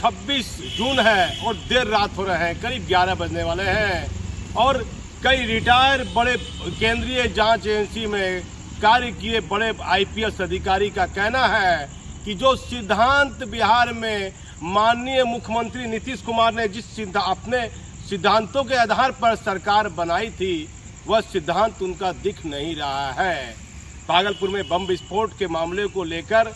26 जून है और देर रात हो रहे हैं, करीब 11 बजने वाले हैं और कई रिटायर बड़े केंद्रीय जांच एजेंसी में कार्य किए बड़े आईपीएस अधिकारी का कहना है कि जो सिद्धांत बिहार में माननीय मुख्यमंत्री नीतीश कुमार ने जिस अपने सिद्धांतों के आधार पर सरकार बनाई थी वह सिद्धांत उनका दिख नहीं रहा है। भागलपुर में बम विस्फोट के मामले को लेकर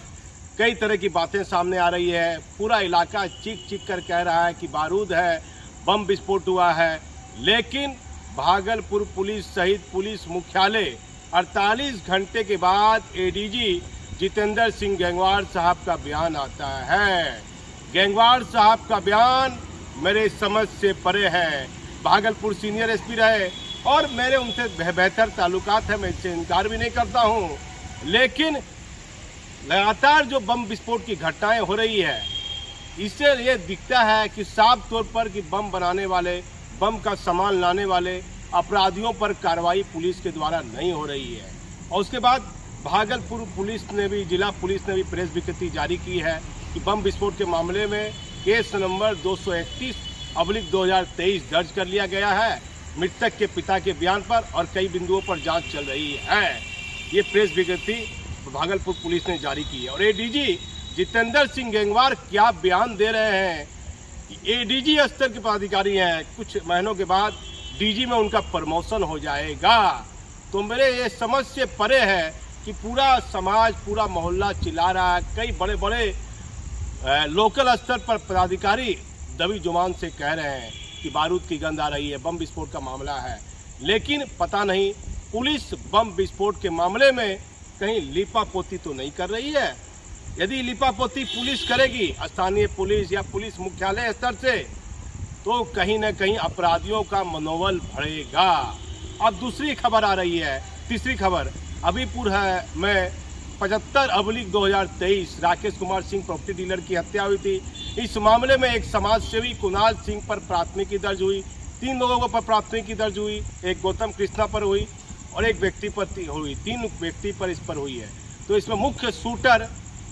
कई तरह की बातें सामने आ रही है। पूरा इलाका चीख चीख कर कह रहा है कि बारूद है, बम विस्फोट हुआ है, लेकिन भागलपुर पुलिस सहित पुलिस मुख्यालय 48 घंटे के बाद एडीजी जितेंद्र सिंह गंगवार साहब का बयान आता है। गंगवार साहब का बयान मेरे समझ से परे है। भागलपुर सीनियर एसपी रहे और मेरे उनसे बेहतर ताल्लुकात है, मैं इससे इनकार भी नहीं करता हूं, लेकिन लगातार जो बम विस्फोट की घटनाएं हो रही है इससे ये दिखता है कि साफ तौर पर कि बम बनाने वाले, बम का सामान लाने वाले अपराधियों पर कार्रवाई पुलिस के द्वारा नहीं हो रही है। और उसके बाद भागलपुर पुलिस ने भी, जिला पुलिस ने भी प्रेस विज्ञप्ति जारी की है कि बम विस्फोट के मामले में केस नंबर 231/2023 दर्ज कर लिया गया है मृतक के पिता के बयान पर और कई बिंदुओं पर जांच चल रही है। ये प्रेस विज्ञप्ति भागलपुर पुलिस ने जारी की है। और एडीजी जितेंद्र सिंह गंगवार क्या बयान दे रहे हैं, एडीजी स्तर के पदाधिकारी हैं, कुछ महीनों के बाद डीजी में उनका प्रमोशन हो जाएगा। तो मेरे ये समझ से परे है कि पूरा समाज, पूरा मोहल्ला चिल्ला रहा है। कई बड़े बड़े लोकल स्तर पर पदाधिकारी दबी जुबान से कह रहे हैं कि बारूद की गंध आ रही है, बम विस्फोट का मामला है, लेकिन पता नहीं पुलिस बम विस्फोट के मामले में कहीं लीपापोती तो नहीं कर रही है। यदि लीपापोती पुलिस करेगी, स्थानीय पुलिस या पुलिस मुख्यालय स्तर से, तो कहीं न कहीं अपराधियों का मनोबल बढ़ेगा। अब दूसरी खबर आ रही है, तीसरी खबर अभीपुर है में 75/2023 राकेश कुमार सिंह प्रॉपर्टी डीलर की हत्या हुई थी। इस मामले में एक समाज सेवी कुणाल सिंह पर प्राथमिकी दर्ज हुई, 3 लोगों पर प्राथमिकी दर्ज हुई, एक गौतम कृष्णा पर हुई और एक व्यक्ति पर हुई, 3 व्यक्ति पर इस पर हुई है। तो इसमें मुख्य शूटर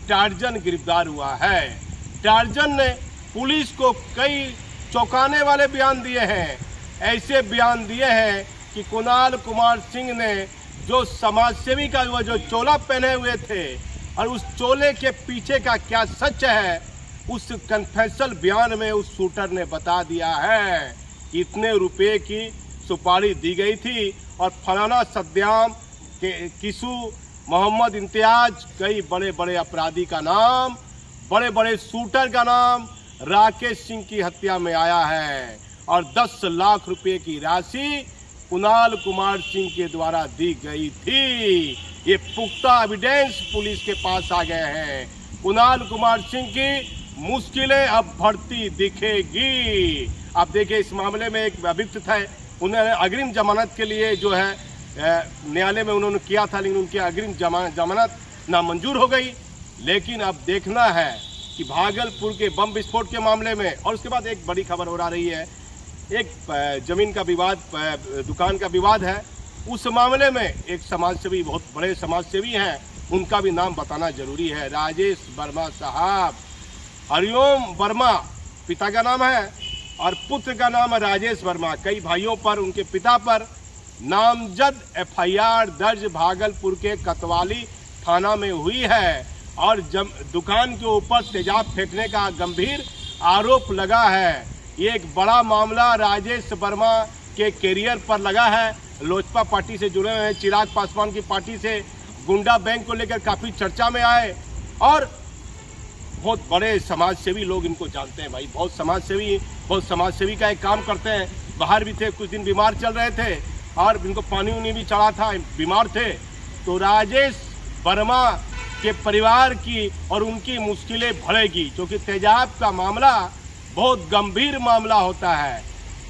टार्जन गिरफ्तार हुआ है। टार्जन ने पुलिस को कई चौंकाने वाले बयान दिए हैं। ऐसे बयान दिए हैं कि कुणाल कुमार सिंह ने जो समाजसेवी का वो जो चोला पहने हुए थे और उस चोले के पीछे का क्या सच है, उस कन्फेशनल बयान में उस शूटर ने बता दिया है कि इतने रुपए की सुपारी दी गई थी और फलाना सद्दाम के किसू मोहम्मद इम्तियाज, कई बड़े बड़े अपराधी का नाम, बड़े बड़े शूटर का नाम राकेश सिंह की हत्या में आया है और 10 लाख रुपए की राशि कुणाल कुमार सिंह के द्वारा दी गई थी। ये पुख्ता एविडेंस पुलिस के पास आ गए हैं। कुणाल कुमार सिंह की मुश्किलें अब बढ़ती दिखेगी। आप देखिए, इस मामले में एक अभियुक्त थे, उन्होंने अग्रिम जमानत के लिए जो है न्यायालय में उन्होंने किया था, लेकिन उनकी अग्रिम जमानत नामंजूर हो गई। लेकिन अब देखना है कि भागलपुर के बम विस्फोट के मामले में, और उसके बाद एक बड़ी खबर हो रही है, एक जमीन का विवाद, दुकान का विवाद है, उस मामले में एक समाजसेवी, बहुत बड़े समाजसेवी हैं, उनका भी नाम बताना जरूरी है। राजेश वर्मा साहब, हरिओम वर्मा पिता का नाम है और पुत्र का नाम है राजेश वर्मा। कई भाइयों पर, उनके पिता पर नामजद एफआईआर दर्ज भागलपुर के कोतवाली थाना में हुई है और दुकान के ऊपर तेजाब फेंकने का गंभीर आरोप लगा है। ये एक बड़ा मामला राजेश वर्मा के कैरियर पर लगा है। लोजपा पार्टी से जुड़े हुए हैं, चिराग पासवान की पार्टी से गुंडा बैंक को लेकर काफ़ी चर्चा में आए और बहुत बड़े समाजसेवी लोग इनको जानते हैं भाई। बहुत समाजसेवी का एक काम करते हैं। बाहर भी थे, कुछ दिन बीमार चल रहे थे और इनको पानी उनी भी चढ़ा था, बीमार थे। तो राजेश वर्मा के परिवार की और उनकी मुश्किलें बढ़ेगी, क्योंकि तेजाब का मामला बहुत गंभीर मामला होता है।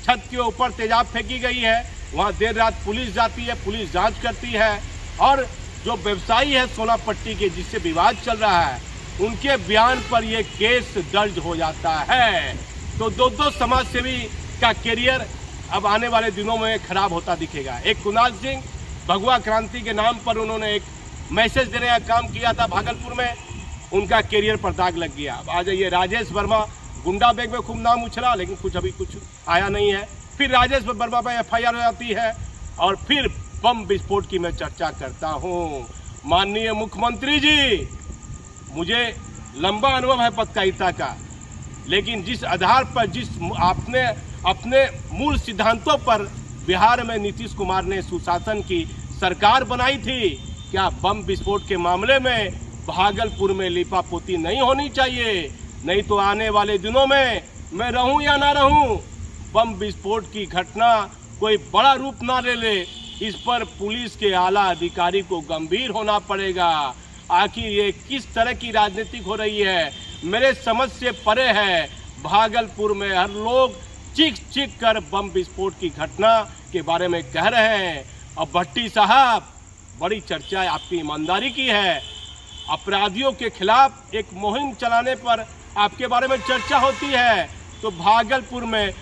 छत के ऊपर तेजाब फेंकी गई है, वहाँ देर रात पुलिस जाती है, पुलिस जांच करती है और जो व्यवसायी है सोनापट्टी के, जिससे विवाद चल रहा है, उनके बयान पर ये केस दर्ज हो जाता है। तो दो समाजसेवी का कैरियर अब आने वाले दिनों में खराब होता दिखेगा। एक कुणाल सिंह भगवा क्रांति के नाम पर उन्होंने एक मैसेज देने का काम किया था भागलपुर में, उनका कैरियर पर दाग लग गया। अब आ जाइए राजेश वर्मा, गुंडा बैग में खूब नाम उछला, लेकिन कुछ आया नहीं है। फिर राजेश वर्मा पर FIR हो जाती है और फिर बम विस्फोट की मैं चर्चा करता हूँ। माननीय मुख्यमंत्री जी, मुझे लंबा अनुभव है पत्रकारिता का, लेकिन जिस आधार पर आपने अपने मूल सिद्धांतों पर बिहार में नीतीश कुमार ने सुशासन की सरकार बनाई थी, क्या बम विस्फोट के मामले में भागलपुर में लीपापोती नहीं होनी चाहिए? नहीं तो आने वाले दिनों में मैं रहूं या ना रहूं, बम विस्फोट की घटना कोई बड़ा रूप ना ले, इस पर पुलिस के आला अधिकारी को गंभीर होना पड़ेगा। आखिर ये किस तरह की राजनीति हो रही है, मेरे समझ से परे है। भागलपुर में हर लोग चीख कर बम विस्फोट की घटना के बारे में कह रहे हैं। अब भट्टी साहब, बड़ी चर्चा आपकी ईमानदारी की है। अपराधियों के खिलाफ एक मुहिम चलाने पर आपके बारे में चर्चा होती है, तो भागलपुर में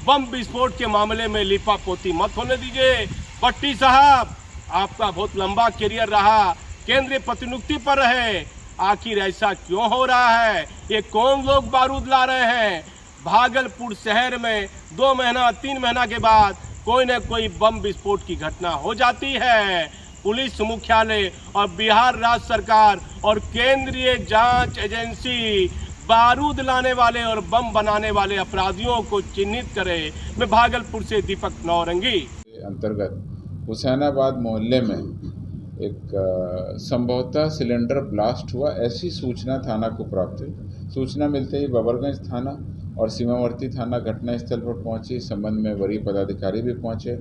बम विस्फोट के मामले में लीपापोती मत होने दीजिए। भट्टी साहब, आपका बहुत लंबा करियर रहा, केंद्रीय प्रतिनियुक्ति पर रहे, आखिर ऐसा क्यों हो रहा है? ये कौन लोग बारूद ला रहे हैं? भागलपुर शहर में 2 महीना 3 महीना के बाद कोई न कोई बम विस्फोट की घटना हो जाती है। पुलिस मुख्यालय और बिहार राज्य सरकार और केंद्रीय जांच एजेंसी बारूद लाने वाले और बम बनाने वाले अपराधियों को चिन्हित करे। मैं भागलपुर से दीपक नौरंगी। अंतर्गत हुसैनाबाद मोहल्ले में एक संभवतः सिलेंडर ब्लास्ट हुआ, ऐसी सूचना थाना को प्राप्त हुई। सूचना मिलते ही बबरगंज थाना और सीमावर्ती थाना घटनास्थल पर पहुंची। इस संबंध में वरीय पदाधिकारी भी पहुंचे।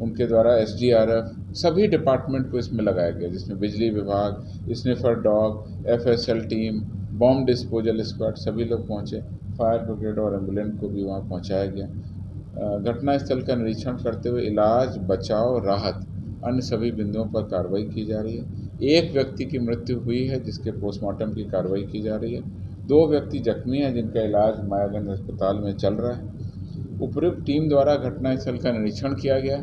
उनके द्वारा SDRF सभी डिपार्टमेंट को इसमें लगाया गया, जिसमें बिजली विभाग, sniffer dog, FSL team, bomb disposal squad, सभी लोग पहुंचे। फायर ब्रिगेड और एम्बुलेंस को भी वहां पहुंचाया गया। घटनास्थल का निरीक्षण करते हुए इलाज, बचाव, राहत अन्य सभी बिंदुओं पर कार्रवाई की जा रही है। एक व्यक्ति की मृत्यु हुई है, जिसके पोस्टमार्टम की कार्रवाई की जा रही है। 2 व्यक्ति जख्मी हैं, जिनका इलाज मायागंज अस्पताल में चल रहा है। उपयुक्त टीम द्वारा घटनास्थल का निरीक्षण किया गया।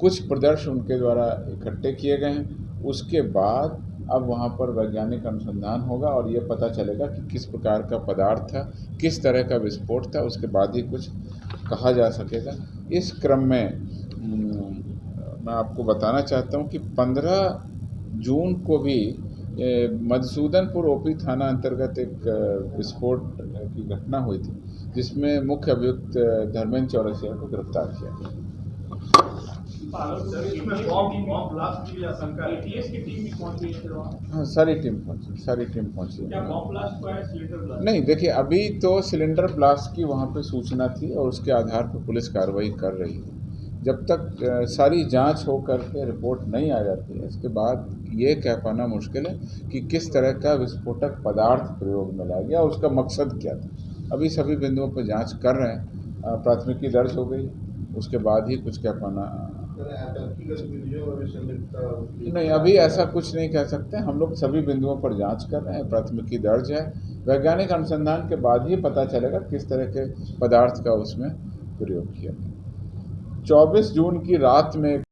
कुछ प्रदर्श उनके द्वारा इकट्ठे किए गए हैं। उसके बाद अब वहां पर वैज्ञानिक अनुसंधान होगा और ये पता चलेगा कि किस प्रकार का पदार्थ था, किस तरह का विस्फोट था, उसके बाद ही कुछ कहा जा सकेगा। इस क्रम में मैं आपको बताना चाहता हूं कि 15 जून को भी मधुसूदनपुर OP थाना अंतर्गत एक विस्फोट की घटना हुई थी, जिसमें मुख्य अभियुक्त धर्मेंद्र चौरसिया को गिरफ्तार किया गया। हाँ, सारी टीम पहुंची। नहीं, देखिए, अभी तो सिलेंडर ब्लास्ट की वहाँ पे सूचना थी और उसके आधार पर पुलिस कार्रवाई कर रही है। जब तक सारी जांच हो करके रिपोर्ट नहीं आ जाती है, इसके बाद ये कह पाना मुश्किल है कि किस तरह का विस्फोटक पदार्थ प्रयोग में लाया गया, उसका मकसद क्या था। अभी सभी बिंदुओं पर जांच कर रहे हैं। प्राथमिकी दर्ज हो गई, उसके बाद ही कुछ कह पाना। नहीं, अभी ऐसा कुछ नहीं कह सकते। हम लोग सभी बिंदुओं पर जांच कर रहे हैं, प्राथमिकी दर्ज है। वैज्ञानिक अनुसंधान के बाद ही पता चलेगा किस तरह के पदार्थ का उसमें प्रयोग किया गया। 24 जून की रात में